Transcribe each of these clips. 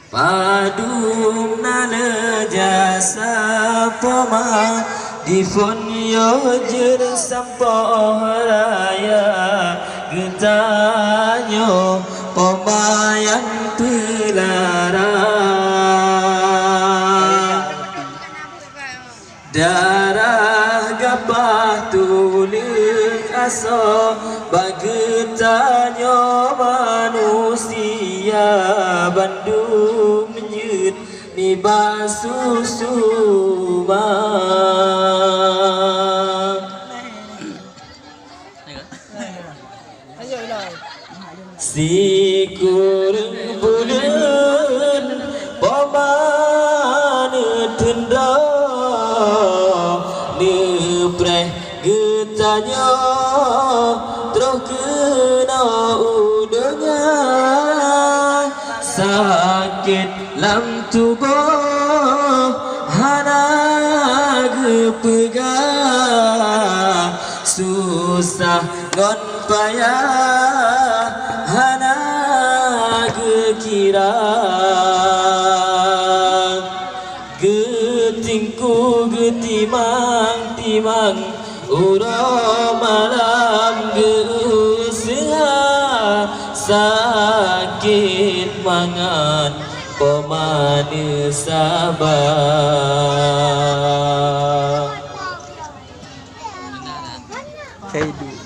Padum nana jasa poma difon yo jer sampo raya getanyo pemayan pelara darah gapah tuling aso bagetanyo manusia Bandung menjut ni basusuma si kurang bulan pemane tenda ni preh getanya terus kena udahnya sakit lam tubuh hana gepegah susah ngon payah hana gekira getingku getimang-timang ura malam geusah sakit mangan pemane sabar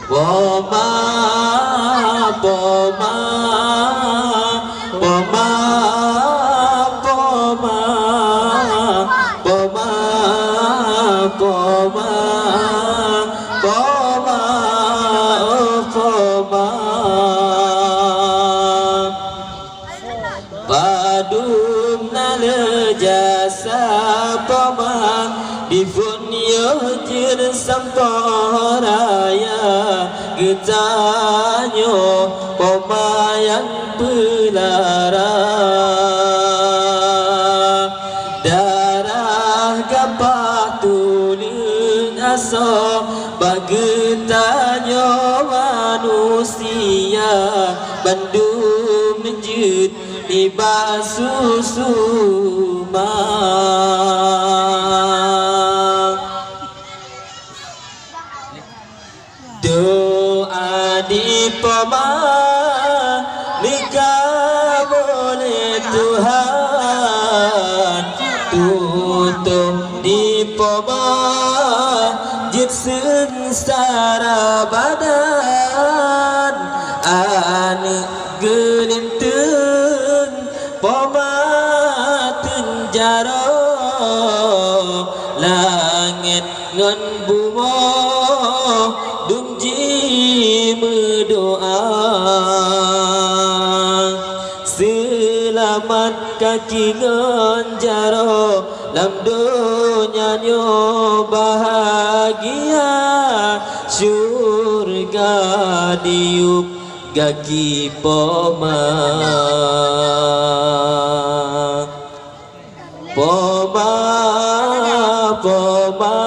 poma poma poma poma poma poma poma poma padum nale jasa poma difun yo jer samporaya getanyo pemayan pelara darah gapah tuling aso bagetanyo manusia Bandung menjut di basusuma doa di poma nikah boleh Tuhan tutup di poma jit sengsara badan ane gelinteng poma tenjara langit ngan bumo dungji berdoa selamat kaki nganjaro lam dunia nyo bahagia syurga diup gagi poma poma poma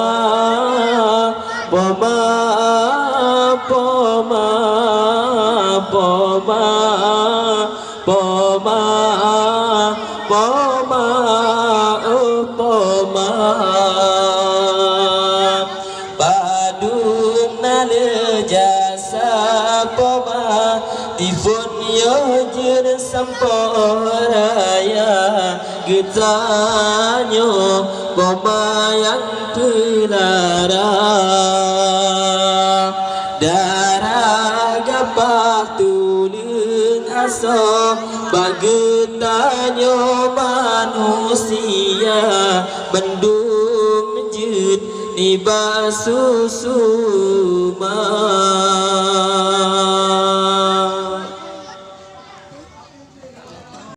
poma poma poma poma poma poma padum nale jasa poma difun yo jer samporaya getanyo pemayan pelara darah gapah tuling aso bagetanyo manusia Bandung menjut ni basusuma